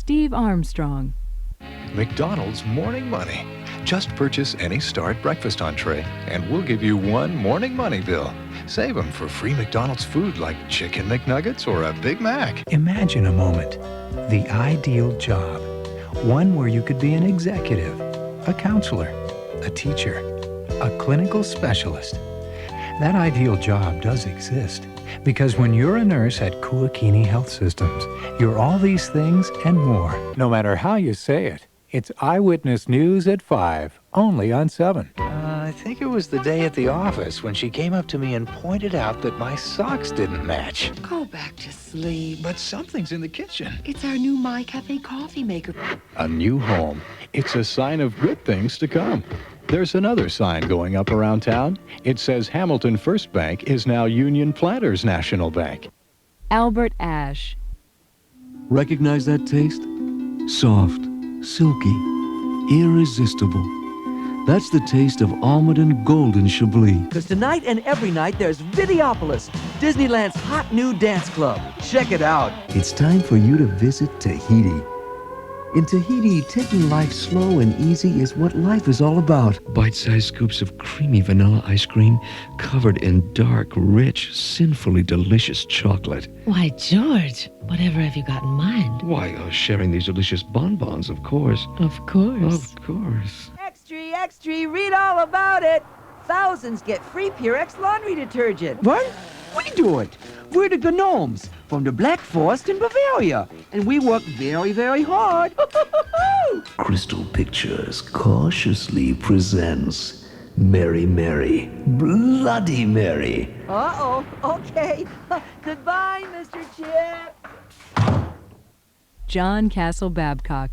Steve Armstrong. McDonald's Morning Money. Just purchase any Start breakfast entree, and we'll give you one Morning Money bill. Save them for free McDonald's food like Chicken McNuggets or a Big Mac. Imagine a moment. The ideal job. One where you could be an executive, a counselor, a teacher, a clinical specialist. That ideal job does exist, because when you're a nurse at Kuakini Health Systems, you're all these things and more. No matter how you say it, it's Eyewitness News at 5, only on 7. I think it was the day at the office when she came up to me and pointed out that my socks didn't match. Go back to sleep. But something's in the kitchen. It's our new My Cafe coffee maker. A new home. It's a sign of good things to come. There's another sign going up around town. It says Hamilton First Bank is now Union Planters National Bank. Albert Ash. Recognize that taste? Soft, silky, irresistible. That's the taste of almond and golden Chablis. Because tonight and every night there's Videopolis, Disneyland's hot new dance club. Check it out. It's time for you to visit Tahiti. In Tahiti, taking life slow and easy is what life is all about. Bite-sized scoops of creamy vanilla ice cream covered in dark, rich, sinfully delicious chocolate. Why, George, whatever have you got in mind? Why, sharing these delicious bonbons, of course. Of course. Of course. Extra, read all about it. Thousands get free Purex laundry detergent. What? We do it. We're the Gnomes from the Black Forest in Bavaria, and we work very, very hard. Crystal Pictures cautiously presents Mary Mary, Bloody Mary. Uh-oh, okay. Goodbye, Mr. Chip. John Castle Babcock.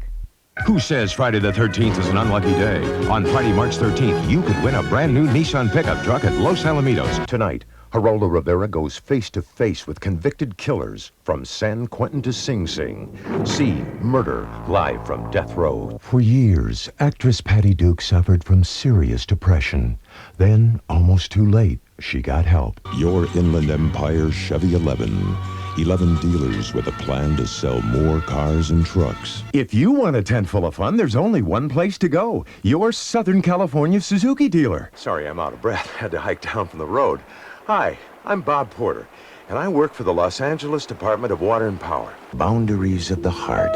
Who says Friday the 13th is an unlucky day? On Friday, March 13th, you could win a brand new Nissan pickup truck at Los Alamitos. Tonight, Geraldo Rivera goes face-to-face with convicted killers from San Quentin to Sing Sing. See Murder, live from Death Row. For years, actress Patty Duke suffered from serious depression. Then, almost too late, she got help. Your Inland Empire Chevy 11. 11 dealers with a plan to sell more cars and trucks. If you want a tent full of fun, there's only one place to go. Your Southern California Suzuki dealer. Sorry, I'm out of breath. Had to hike down from the road. Hi, I'm Bob Porter, and I work for the Los Angeles Department of Water and Power. Boundaries of the heart.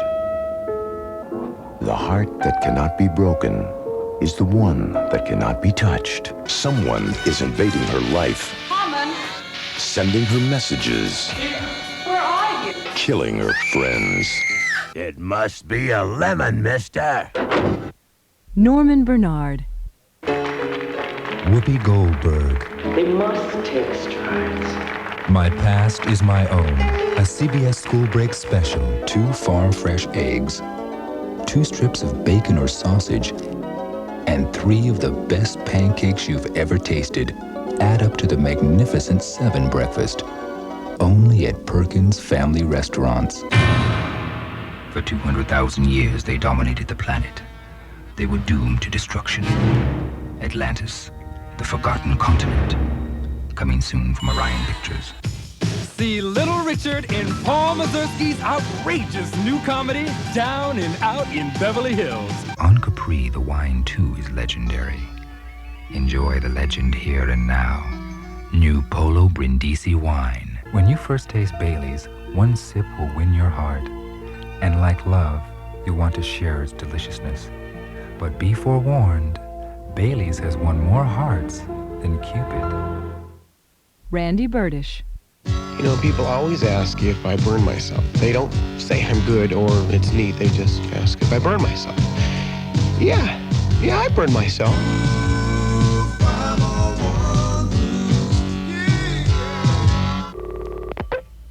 The heart that cannot be broken is the one that cannot be touched. Someone is invading her life. Common. Sending her messages. Where are you? Killing her friends. It must be a lemon, mister. Norman Bernard. Whoopi Goldberg. They must take strides. My past is my own. A CBS School Break special. 2 farm-fresh eggs, 2 strips of bacon or sausage, and 3 of the best pancakes you've ever tasted add up to the magnificent 7 breakfast. Only at Perkins Family Restaurants. For 200,000 years, they dominated the planet. They were doomed to destruction. Atlantis, the forgotten continent. Coming soon from Orion Pictures. See Little Richard in Paul Mazursky's outrageous new comedy, Down and Out in Beverly Hills. On Capri, the wine too is legendary. Enjoy the legend here and now. New Polo Brindisi wine. When you first taste Bailey's, 1 sip will win your heart. And like love, you want to share its deliciousness. But be forewarned, Bailey's has won more hearts than Cupid. Randy Bertish. You know, people always ask if I burn myself. They don't say I'm good or it's neat. They just ask if I burn myself. Yeah, I burn myself.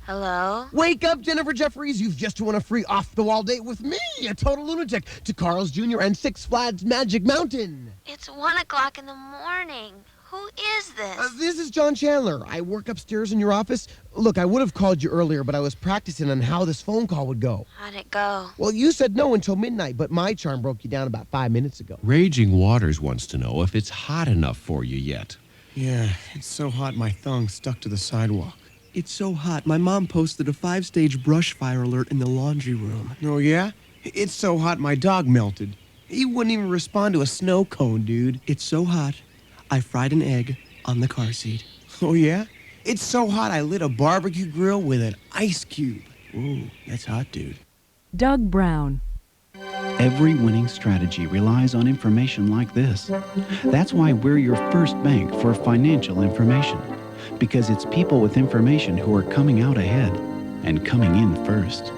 Hello? Wake up, Jennifer Jeffries. You've just won a free off-the-wall date with me, a total lunatic, to Carl's Jr. and Six Flags Magic Mountain. It's 1 o'clock in the morning. Who is this? This is John Chandler. I work upstairs in your office. Look, I would have called you earlier, but I was practicing on how this phone call would go. How'd it go? Well, you said no until midnight, but my charm broke you down about 5 minutes ago. Raging Waters wants to know if it's hot enough for you yet. Yeah, it's so hot my thong's stuck to the sidewalk. It's so hot. My mom posted a 5-stage brush fire alert in the laundry room. Oh, yeah? It's so hot my dog melted. He wouldn't even respond to a snow cone, dude. It's so hot, I fried an egg on the car seat. Oh, yeah? It's so hot I lit a barbecue grill with an ice cube. Ooh, that's hot, dude. Doug Brown. Every winning strategy relies on information like this. That's why we're your first bank for financial information. Because it's people with information who are coming out ahead and coming in first.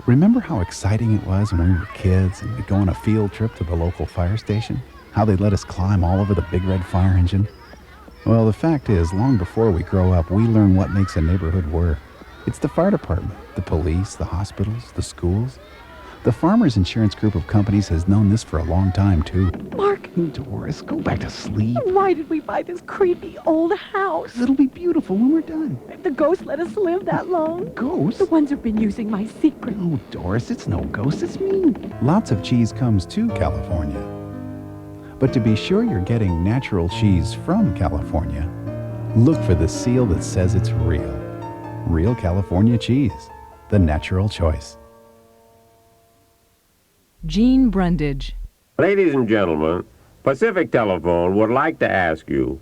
Remember how exciting it was when we were kids and we'd go on a field trip to the local fire station? How they'd let us climb all over the big red fire engine? Well, the fact is, long before we grow up, we learn what makes a neighborhood work. It's the fire department, the police, the hospitals, the schools. The Farmers Insurance Group of companies has known this for a long time, too. Mark! Doris, go back to sleep. Why did we buy this creepy old house? It'll be beautiful when we're done. The ghosts let us live that long. Ghosts? The ones who've been using my secret. Oh, Doris, it's no ghost, it's me. Lots of cheese comes to California. But to be sure you're getting natural cheese from California, look for the seal that says it's real. Real California cheese, the natural choice. Gene Brundage. Ladies and gentlemen, Pacific Telephone would like to ask you,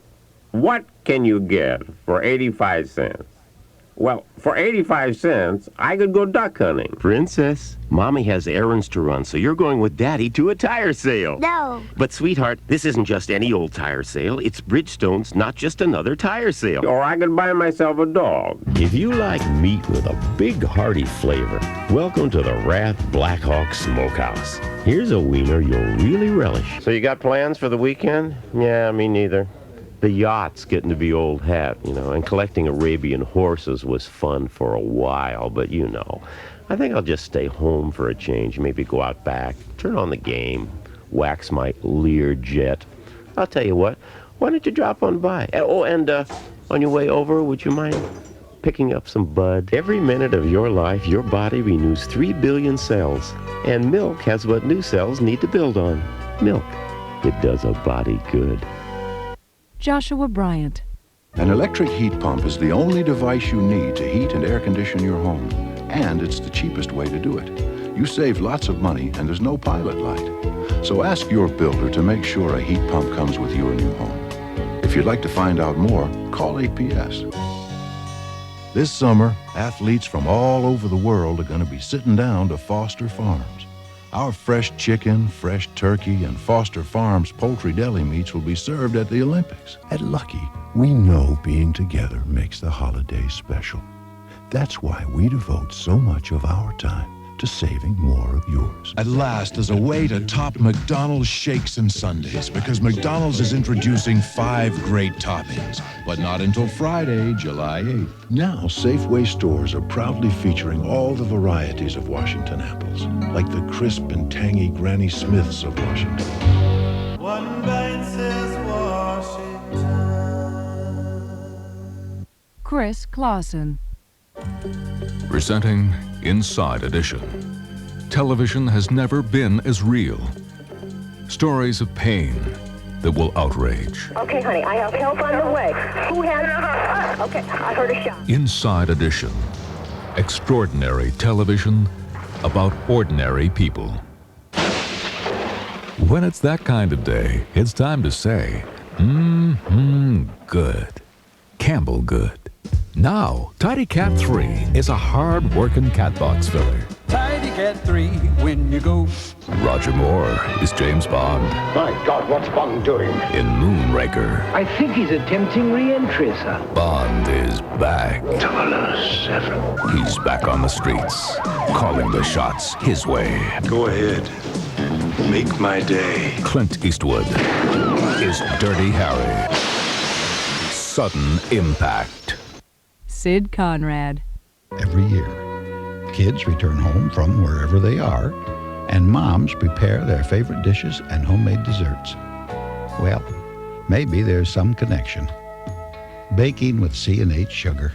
what can you get for 85 cents? Well, for 85 cents, I could go duck hunting. Princess, Mommy has errands to run, so you're going with Daddy to a tire sale. No. But, sweetheart, this isn't just any old tire sale. It's Bridgestone's, not just another tire sale. Or I could buy myself a dog. If you like meat with a big hearty flavor, welcome to the Wrath Black Hawk Smokehouse. Here's a wiener you'll really relish. So you got plans for the weekend? Yeah, me neither. The yacht's getting to be old hat, and collecting Arabian horses was fun for a while, but I think I'll just stay home for a change, maybe go out back, turn on the game, wax my Learjet. I'll tell you what, why don't you drop on by? Oh, and on your way over, would you mind picking up some bud? Every minute of your life, your body renews 3 billion cells, and milk has what new cells need to build on. Milk. It does a body good. Joshua Bryant. An electric heat pump is the only device you need to heat and air condition your home. And it's the cheapest way to do it. You save lots of money and there's no pilot light. So ask your builder to make sure a heat pump comes with your new home. If you'd like to find out more, call APS. This summer, athletes from all over the world are going to be sitting down to Foster Farms. Our fresh chicken, fresh turkey, and Foster Farms poultry deli meats will be served at the Olympics. At Lucky, we know being together makes the holidays special. That's why we devote so much of our time to saving more of yours. At last, there's a way to top McDonald's shakes and sundaes, because McDonald's is introducing 5 great toppings, but not until Friday, July 8th. Now, Safeway stores are proudly featuring all the varieties of Washington apples, like the crisp and tangy Granny Smiths of Washington. One bite says Washington. Chris Clausen. Presenting Inside Edition. Television has never been as real. Stories of pain that will outrage. Okay, honey, I have help on the way. Who has... Okay, I heard a shot. Inside Edition. Extraordinary television about ordinary people. When it's that kind of day, it's time to say, good. Campbell Good. Now, Tidy Cat 3 is a hard-working cat box filler. Tidy Cat 3 when you go. Roger Moore is James Bond. My God, what's Bond doing? In Moonraker. I think he's attempting re-entry, sir. Bond is back. 007. He's back on the streets, calling the shots his way. Go ahead. Make my day. Clint Eastwood is Dirty Harry. Sudden Impact. Sid Conrad. Every year, kids return home from wherever they are, and moms prepare their favorite dishes and homemade desserts. Well, maybe there's some connection. Baking with C&H sugar.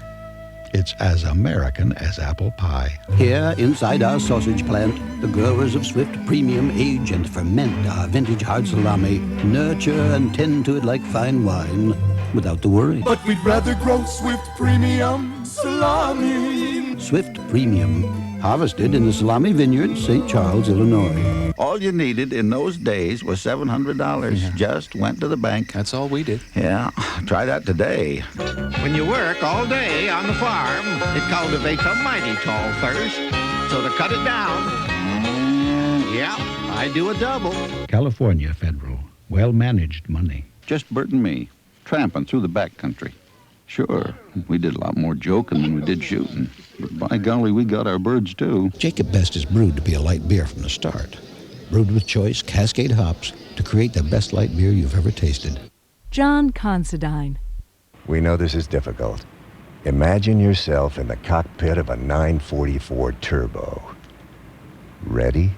It's as American as apple pie. Here, inside our sausage plant, the growers of Swift Premium age and ferment our vintage hard salami, nurture and tend to it like fine wine. without the worry. But we'd rather grow Swift Premium Salami. Swift Premium, harvested in the Salami Vineyard, St. Charles, Illinois. All you needed in those days was $700. Just went to the bank. That's all we did. Yeah, try that today. When you work all day on the farm, it cultivates a mighty tall thirst. So to cut it down, yeah, I do a double. California Federal, well-managed money. Just Bert and me, tramping through the back country. Sure, we did a lot more joking than we did shooting. But by golly, we got our birds, too. Jacob Best is brewed to be a light beer from the start. Brewed with choice Cascade hops to create the best light beer you've ever tasted. John Considine. We know this is difficult. Imagine yourself in the cockpit of a 944 Turbo. Ready?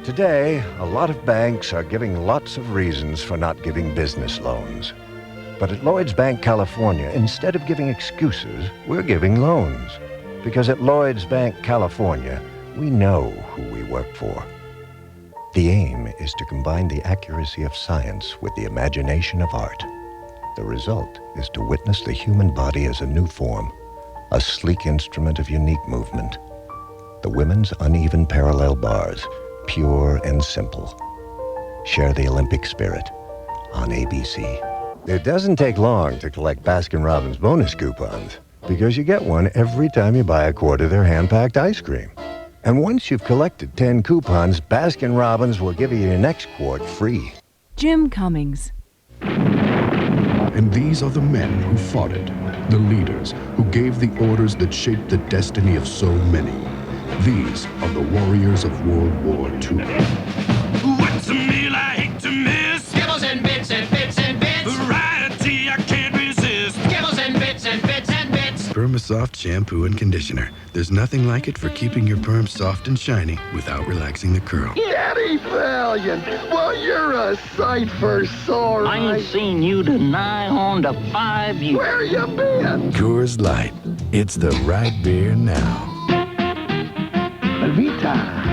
Today, a lot of banks are giving lots of reasons for not giving business loans. But at Lloyds Bank California, instead of giving excuses, we're giving loans. Because at Lloyds Bank California, we know who we work for. The aim is to combine the accuracy of science with the imagination of art. The result is to witness the human body as a new form, a sleek instrument of unique movement. The women's uneven parallel bars, pure and simple. Share the Olympic spirit on ABC. It doesn't take long to collect Baskin-Robbins bonus coupons because you get one every time you buy a quart of their hand-packed ice cream. And once you've collected 10 coupons, Baskin-Robbins will give you your next quart free. Jim Cummings. And these are the men who fought it, the leaders who gave the orders that shaped the destiny of so many. These are the warriors of World War II. What's a meal I hate to miss? Skibbles and bits and bits and bits. Variety I can't resist. Skibbles and bits and bits and bits. Permasoft shampoo and conditioner. There's nothing like it for keeping your perm soft and shiny without relaxing the curl. Daddy Valiant, well, you're a sight for sore I ain't seen you to nigh on to 5 years. Where you been? Coors Light. It's the right beer now. Velveeta.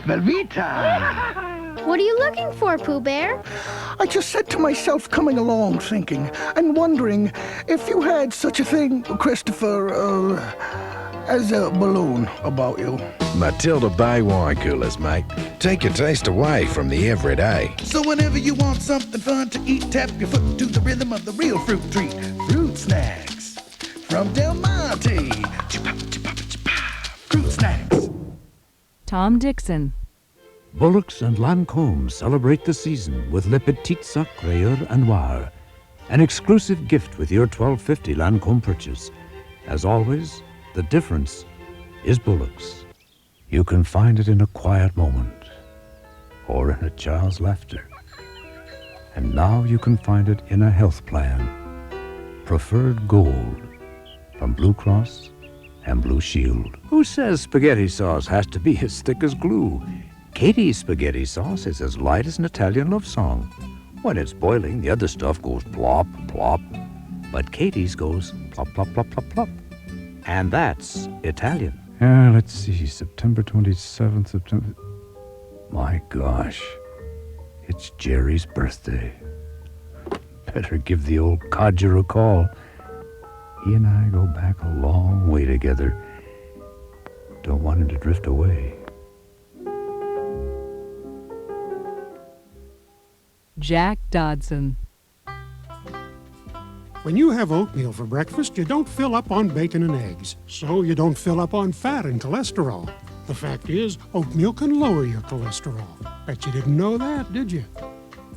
Velveeta. What are you looking for, Pooh Bear? I just said to myself coming along thinking and wondering if you had such a thing, Christopher, as a balloon about you. Matilda Bay wine coolers, mate. Take your taste away from the everyday. So whenever you want something fun to eat, tap your foot to the rhythm of the real fruit treat. Fruit snacks from Del Monte. Fruit snacks. Tom Dixon. Bullocks and Lancôme celebrate the season with Le Petit Sacreur and Noir, an exclusive gift with your $12.50 Lancôme purchase. As always, the difference is Bullocks. You can find it in a quiet moment or in a child's laughter. And now you can find it in a health plan. Preferred Gold from Blue Cross and Blue Shield. Who says spaghetti sauce has to be as thick as glue? Katie's spaghetti sauce is as light as an Italian love song. When it's boiling, the other stuff goes plop, plop. But Katie's goes plop, plop, plop, plop, plop. And that's Italian. Let's see, September 27th, September... My gosh, it's Jerry's birthday. Better give the old codger a call. He and I go back a long way together. Don't want him to drift away. Jack Dodson. When you have oatmeal for breakfast, you don't fill up on bacon and eggs, so you don't fill up on fat and cholesterol. The fact is, oatmeal can lower your cholesterol. Bet you didn't know that, did you?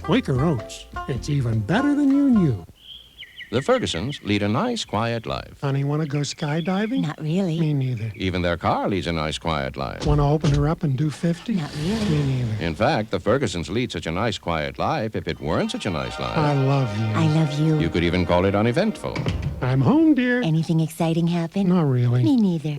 Quaker Oats. It's even better than you knew. The Fergusons lead a nice, quiet life. Honey, want to go skydiving? Not really. Me neither. Even their car leads a nice, quiet life. Want to open her up and do 50? Not really. Me neither. In fact, the Fergusons lead such a nice, quiet life if it weren't such a nice life. I love you. I love you. You could even call it uneventful. I'm home, dear. Anything exciting happen? Not really. Me neither.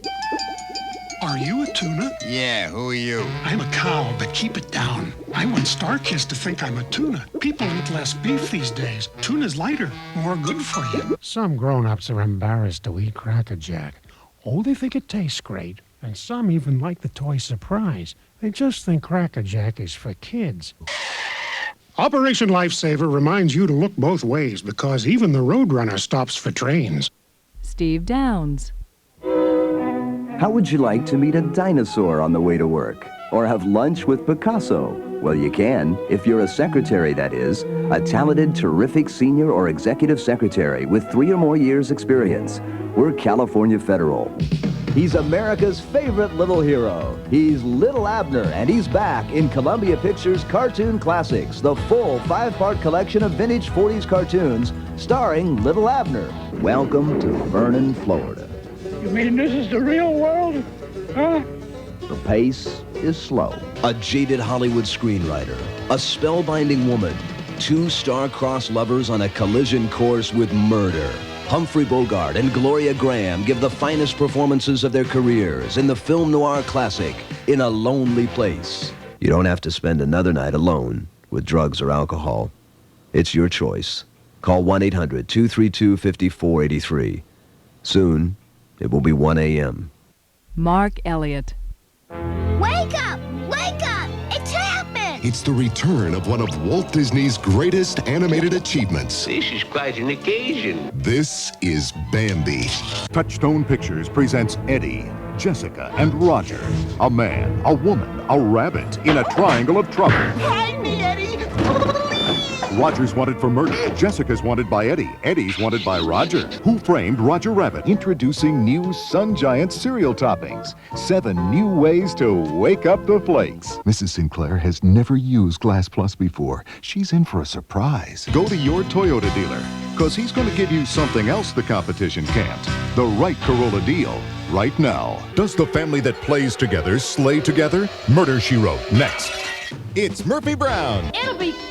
Are you a tuna? Yeah, who are you? I'm a cow, but keep it down. I want Starkiss to think I'm a tuna. People eat less beef these days. Tuna's lighter, more good for you. Some grown-ups are embarrassed to eat Cracker Jack. Oh, they think it tastes great. And some even like the toy surprise. They just think Cracker Jack is for kids. Operation Lifesaver reminds you to look both ways because even the Roadrunner stops for trains. Steve Downs. How would you like to meet a dinosaur on the way to work? Or have lunch with Picasso? Well, you can, if you're a secretary, that is. A talented, terrific senior or executive secretary with 3 or more years' experience. We're California Federal. He's America's favorite little hero. He's Little Abner, and he's back in Columbia Pictures Cartoon Classics, the full 5-part collection of vintage 40s cartoons starring Little Abner. Welcome to Vernon, Florida. You mean this is the real world? Huh? The pace is slow. A jaded Hollywood screenwriter, a spellbinding woman, 2 star-crossed lovers on a collision course with murder. Humphrey Bogart and Gloria Graham give the finest performances of their careers in the film noir classic, In a Lonely Place. You don't have to spend another night alone with drugs or alcohol. It's your choice. Call 1-800-232-5483. Soon, it will be 1 a.m. Mark Elliot. Wake up! Wake up! It's happened! It's the return of one of Walt Disney's greatest animated achievements. This is quite an occasion. This is Bambi. Touchstone Pictures presents Eddie, Jessica, and Roger. A man, a woman, a rabbit in a triangle of trouble. Hide me, Eddie! Roger's wanted for murder. Jessica's wanted by Eddie. Eddie's wanted by Roger. Who Framed Roger Rabbit? Introducing new Sun Giant cereal toppings. 7 new ways to wake up the flakes. Mrs. Sinclair has never used Glass Plus before. She's in for a surprise. Go to your Toyota dealer, because he's going to give you something else the competition can't. The right Corolla deal. Right now. Does the family that plays together slay together? Murder, She Wrote, next. It's Murphy Brown It'll be fun!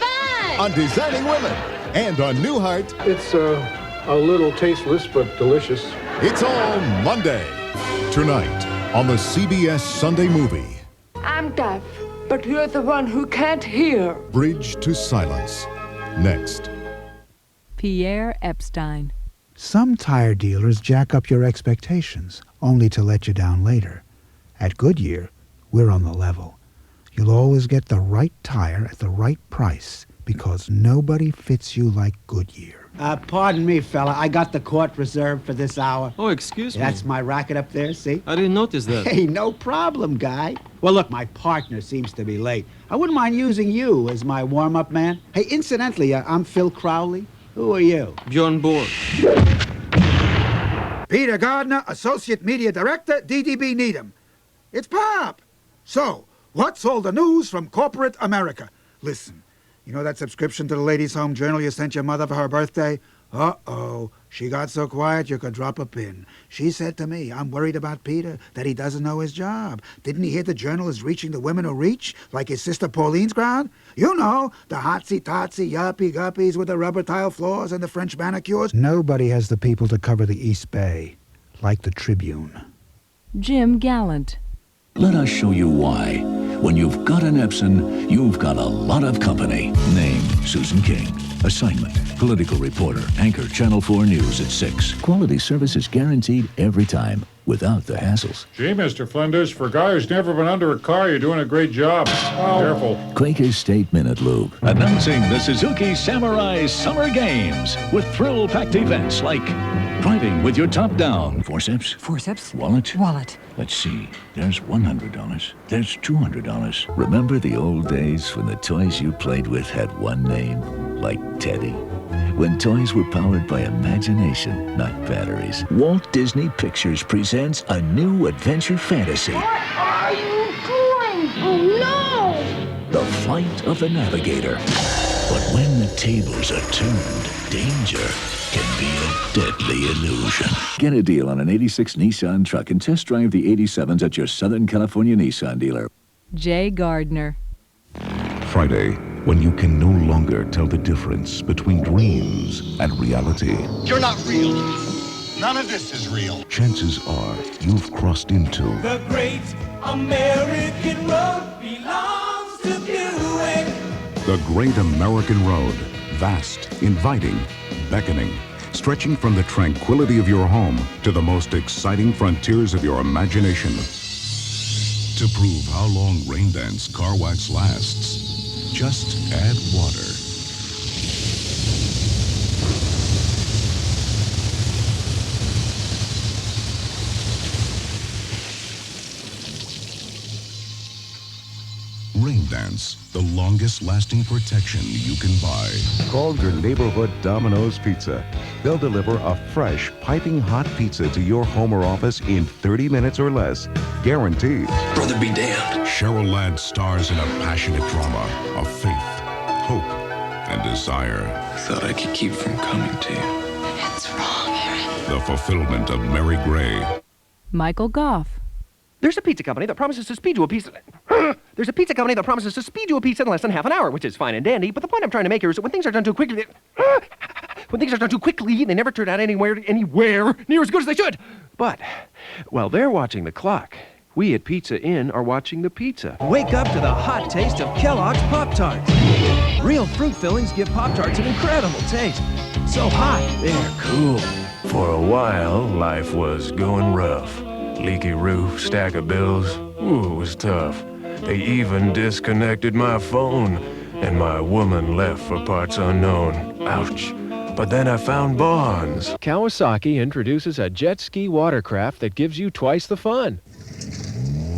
on Designing Women and on Newhart. It's a little tasteless but delicious. It's all Monday. Tonight on the CBS Sunday Movie. I'm deaf, but you're the one who can't hear. Bridge to Silence. Next. Pierre Epstein. Some tire dealers jack up your expectations, only to let you down later. At Goodyear, we're on the level. You'll always get the right tire at the right price, because nobody fits you like Goodyear. Pardon me, fella. I got the court reserved for this hour. Oh, excuse me. That's my racket up there, see? I didn't notice that. Hey, no problem, guy. Well, look, my partner seems to be late. I wouldn't mind using you as my warm-up man. Hey, incidentally, I'm Phil Crowley. Who are you? Bjorn Borg. Peter Gardner, Associate Media Director, DDB Needham. It's Pop. So, what's all the news from corporate America? Listen, you know that subscription to the Ladies' Home Journal you sent your mother for her birthday? Uh-oh. She got so quiet you could drop a pin. She said to me, I'm worried about Peter, that he doesn't know his job. Didn't he hear the journal is reaching the women who reach, like his sister Pauline's crowd? You know, the hotsy-totsy, yuppie-guppies with the rubber tile floors and the French manicures. Nobody has the people to cover the East Bay, like the Tribune. Jim Gallant. Let us show you why. When you've got an Epson, you've got a lot of company. Name, Susan King. Assignment, political reporter, anchor Channel 4 News at 6. Quality service is guaranteed every time, without the hassles. Gee, Mr. Flinders, for a guy who's never been under a car, you're doing a great job. Careful. Quaker State Minute Lube. Announcing the Suzuki Samurai Summer Games with thrill-packed events like driving with your top down. Forceps? Forceps? Wallet? Wallet. Let's see. There's $100. There's $200. Remember the old days when the toys you played with had one name? Like Teddy? When toys were powered by imagination, not batteries. Walt Disney Pictures presents a new adventure fantasy. What are you doing? Oh, no! The Flight of the Navigator. But when the tables are turned, danger can be a deadly illusion. Get a deal on an 86 Nissan truck and test drive the 87s at your Southern California Nissan dealer. Jay Gardner. Friday, when you can no longer tell the difference between dreams and reality. You're not real. None of this is real. Chances are you've crossed into The great American road belongs to Buick. the Great American Road. Vast, inviting, beckoning, stretching from the tranquility of your home to the most exciting frontiers of your imagination. To prove how long Rain Dance car wax lasts, just add water. Ring Dance, the longest-lasting protection you can buy. Call your neighborhood Domino's Pizza. They'll deliver a fresh, piping hot pizza to your home or office in 30 minutes or less. Guaranteed. Brother be damned. Cheryl Ladd stars in a passionate drama of faith, hope, and desire. I thought I could keep from coming to you. It's wrong, Aaron. The fulfillment of Mary Gray. Michael Gough. There's a pizza company that promises to speed you a pizza. There's a pizza company that promises to speed you a pizza in less than half an hour, which is fine and dandy. But the point I'm trying to make here is that when things are done too quickly, they never turn out anywhere near as good as they should. But while they're watching the clock, we at Pizza Inn are watching the pizza. Wake up to the hot taste of Kellogg's Pop-Tarts. Real fruit fillings give Pop-Tarts an incredible taste. So hot, they're cool. For a while, life was going rough. Leaky roof, stack of bills. Ooh, it was tough. They even disconnected my phone, and my woman left for parts unknown. Ouch. But then I found Bonds. Kawasaki introduces a jet ski watercraft that gives you twice the fun.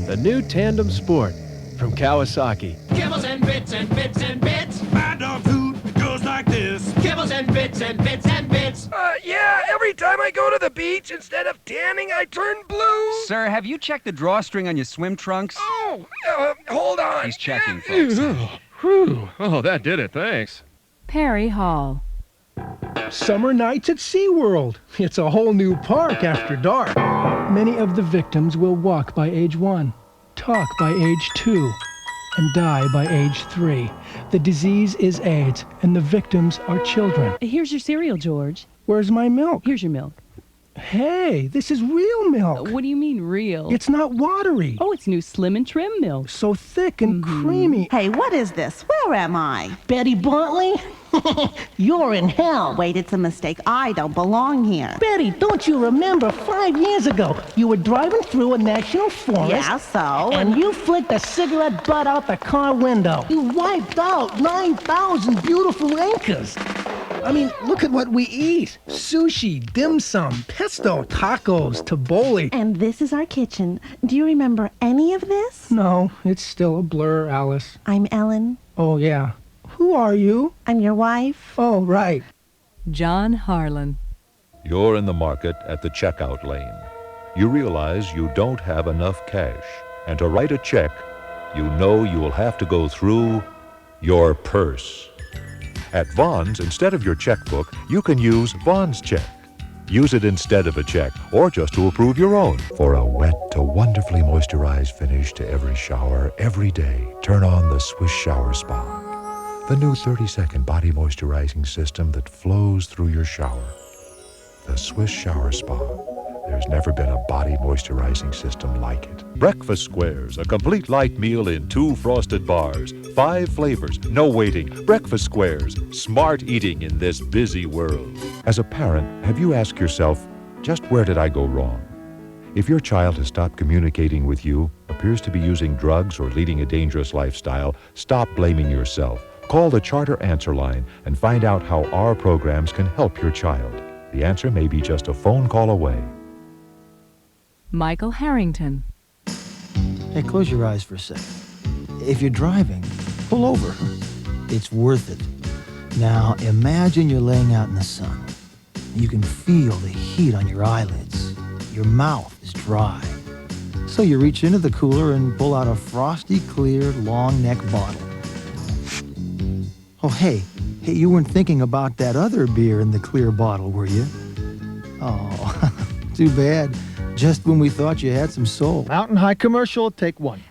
The new Tandem Sport from Kawasaki. Kibbles and bits and bits and bits. My dog food goes like this. Kibbles and bits and bits and bits. Yeah, every time I go to the beach, instead of tanning, I turn blue. Sir, have you checked the drawstring on your swim trunks? Oh, hold on. He's checking, folks. Whew. Oh, that did it, thanks. Parry Hall. Summer nights at SeaWorld. It's a whole new park after dark. Many of the victims will walk by age 1, talk by age 2, and die by age 3. The disease is AIDS, and the victims are children. Here's your cereal, George. Where's my milk? Here's your milk. Hey, this is real milk. What do you mean real? It's not watery. Oh, it's new Slim and Trim milk. So thick and creamy. Hey, what is this? Where am I? Betty Buntley? You're in hell. Wait, it's a mistake. I don't belong here. Betty, don't you remember 5 years ago, you were driving through a national forest? Yeah, so? And you flicked a cigarette butt out the car window. You wiped out 9,000 beautiful acres. I mean, look at what we eat. Sushi, dim sum, pesto, tacos, tabbouleh. And this is our kitchen. Do you remember any of this? No, it's still a blur, Alice. I'm Ellen. Oh, yeah. Who are you? I'm your wife. Oh, right. John Harlan. You're in the market at the checkout lane. You realize you don't have enough cash. And to write a check, you know you will have to go through your purse. At Vaughn's, instead of your checkbook, you can use Vaughn's Check. Use it instead of a check, or just to approve your own. For a wet to wonderfully moisturized finish to every shower, every day, turn on the Swiss Shower Spa. The new 30-second body moisturizing system that flows through your shower. The Swiss Shower Spa. There's never been a body moisturizing system like it. Breakfast Squares, a complete light meal in 2 frosted bars, 5 flavors, no waiting. Breakfast Squares, smart eating in this busy world. As a parent, have you asked yourself, just where did I go wrong? If your child has stopped communicating with you, appears to be using drugs or leading a dangerous lifestyle, stop blaming yourself. Call the Charter Answer Line and find out how our programs can help your child. The answer may be just a phone call away. Michael Harrington. Hey, close your eyes for a second. If you're driving, pull over. It's worth it. Now, imagine you're laying out in the sun. You can feel the heat on your eyelids. Your mouth is dry. So you reach into the cooler and pull out a frosty, clear, long neck bottle. Oh, hey, you weren't thinking about that other beer in the clear bottle, were you? Oh, too bad. Just when we thought you had some soul. Mountain High commercial, take 1.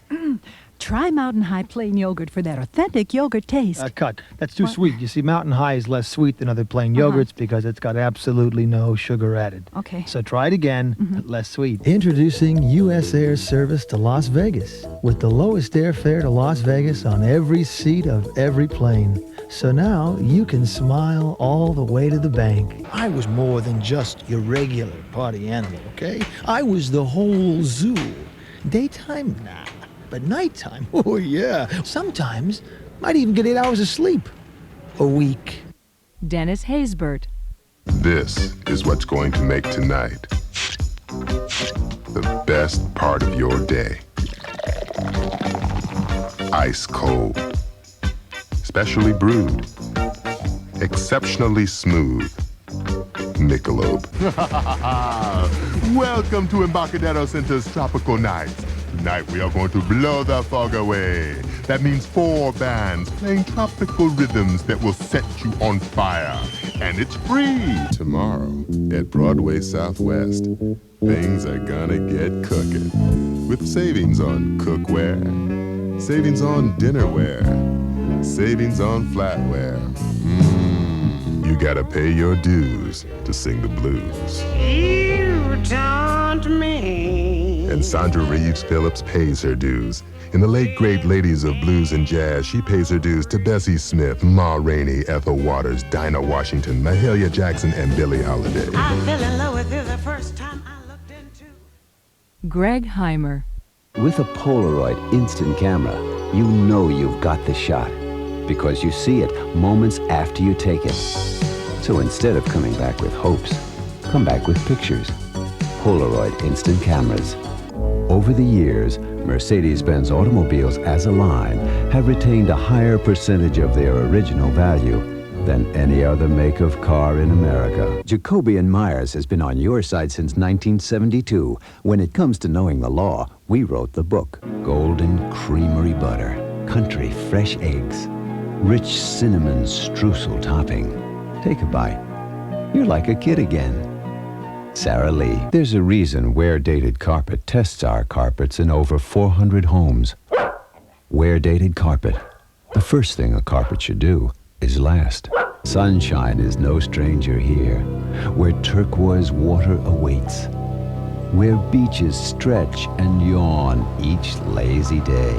Try Mountain High plain yogurt for that authentic yogurt taste. Cut. That's too sweet. You see, Mountain High is less sweet than other plain yogurts because it's got absolutely no sugar added. Okay. So try it again, less sweet. Introducing U.S. Air service to Las Vegas with the lowest airfare to Las Vegas on every seat of every plane. So now you can smile all the way to the bank. I was more than just your regular party animal, okay? I was the whole zoo. Daytime? Nah. But nighttime? Oh, yeah. Sometimes, might even get 8 hours of sleep a week. Dennis Haysbert. This is what's going to make tonight the best part of your day. I ice cold. Specially brewed. Exceptionally smooth. Michelob. Welcome to Embarcadero Center's Tropical Nights. Tonight we are going to blow the fog away. That means 4 bands playing tropical rhythms that will set you on fire. And it's free. Tomorrow at Broadway Southwest, things are gonna get cooking. With savings on cookware, savings on dinnerware, savings on flatware. You gotta pay your dues to sing the blues. You taunt me. And Sandra Reeves Phillips pays her dues. In the late great ladies of blues and jazz, she pays her dues to Bessie Smith, Ma Rainey, Ethel Waters, Dinah Washington, Mahalia Jackson, and Billie Holiday. I fell in love with you the first time I looked into. Greg Heimer. With a Polaroid instant camera, you know you've got the shot because you see it moments after you take it. So instead of coming back with hopes, come back with pictures. Polaroid instant cameras. Over the years, Mercedes-Benz automobiles as a line have retained a higher percentage of their original value than any other make of car in America. Jacoby & Myers has been on your side since 1972. When it comes to knowing the law, we wrote the book. Golden creamery butter, country fresh eggs, rich cinnamon streusel topping. Take a bite. You're like a kid again. Sara Lee. There's a reason Wear Dated Carpet tests our carpets in over 400 homes. Wear Dated Carpet. The first thing a carpet should do is last. Sunshine is no stranger here, where turquoise water awaits, where beaches stretch and yawn each lazy day.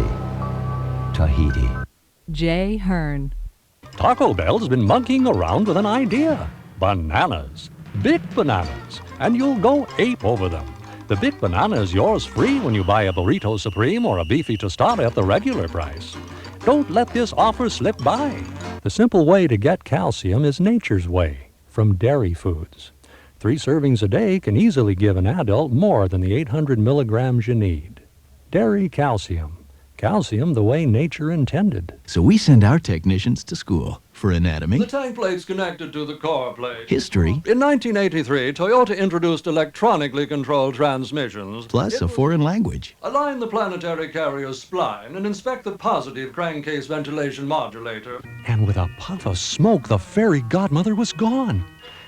Tahiti. J. Hern. Taco Bell's been monkeying around with an idea. Bananas. Big bananas. And you'll go ape over them. The big banana is yours free when you buy a Burrito Supreme or a Beefy Tostada at the regular price. Don't let this offer slip by. The simple way to get calcium is nature's way, from dairy foods. 3 servings a day can easily give an adult more than the 800 milligrams you need. Dairy calcium. Calcium the way nature intended. So we send our technicians to school for anatomy, The tank plate's connected to the car plate. history, In 1983, Toyota introduced electronically controlled transmissions. plus a foreign language. Align the planetary carrier's spline and inspect the positive crankcase ventilation modulator. And with a puff of smoke, the fairy godmother was gone.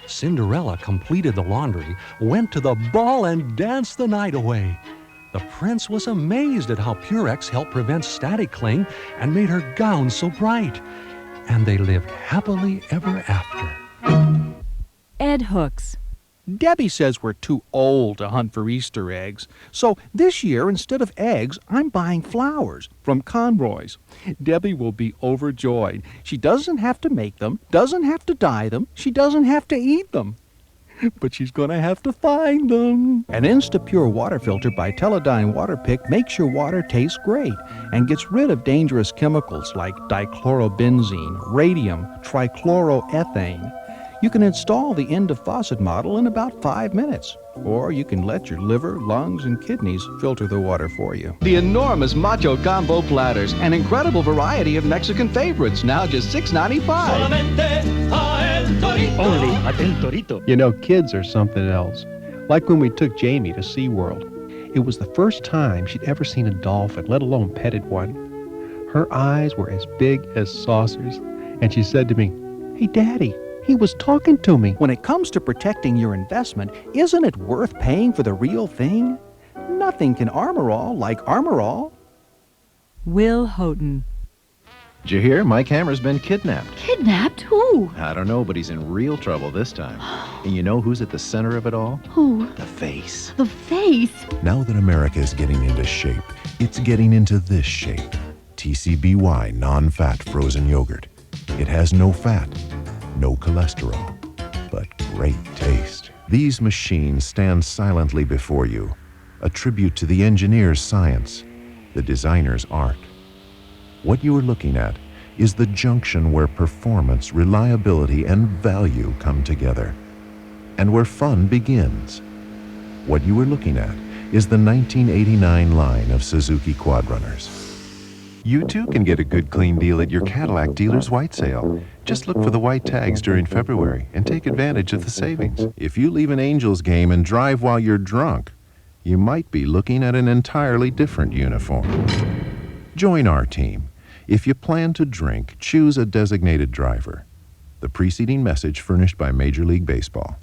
Cinderella completed the laundry, went to the ball, and danced the night away. The prince was amazed at how Purex helped prevent static cling and made her gown so bright. And they lived happily ever after. Ed Hooks. Debbie says we're too old to hunt for Easter eggs. So this year, instead of eggs, I'm buying flowers from Conroy's. Debbie will be overjoyed. She doesn't have to make them, doesn't have to dye them, she doesn't have to eat them. But she's gonna have to find them. An Instapure water filter by Teledyne Water Pick makes your water taste great and gets rid of dangerous chemicals like dichlorobenzene, radium, trichloroethane. You can install the end-of-faucet model in about 5 minutes, or you can let your liver, lungs, and kidneys filter the water for you. The enormous Macho Combo Platters, an incredible variety of Mexican favorites, now just $6.95. Only at El Torito. You know, kids are something else. Like when we took Jamie to SeaWorld. It was the first time she'd ever seen a dolphin, let alone petted one. Her eyes were as big as saucers, and she said to me, "Hey, Daddy, he was talking to me." When it comes to protecting your investment, isn't it worth paying for the real thing? Nothing can armor all like Armor All. Will Houghton. Did you hear? Mike Hammer's been kidnapped. Kidnapped? Who? I don't know, but he's in real trouble this time. And you know who's at the center of it all? Who? The face. The face? Now that America is getting into shape, it's getting into this shape. TCBY non-fat frozen yogurt. It has no fat, no cholesterol, but great taste. These machines stand silently before you, a tribute to the engineer's science, the designer's art. What you are looking at is the junction where performance, reliability, and value come together, and where fun begins. What you are looking at is the 1989 line of Suzuki Quadrunners. You too can get a good clean deal at your Cadillac dealer's white sale. Just look for the white tags during February and take advantage of the savings. If you leave an Angels game and drive while you're drunk, you might be looking at an entirely different uniform. Join our team. If you plan to drink, choose a designated driver. The preceding message furnished by Major League Baseball.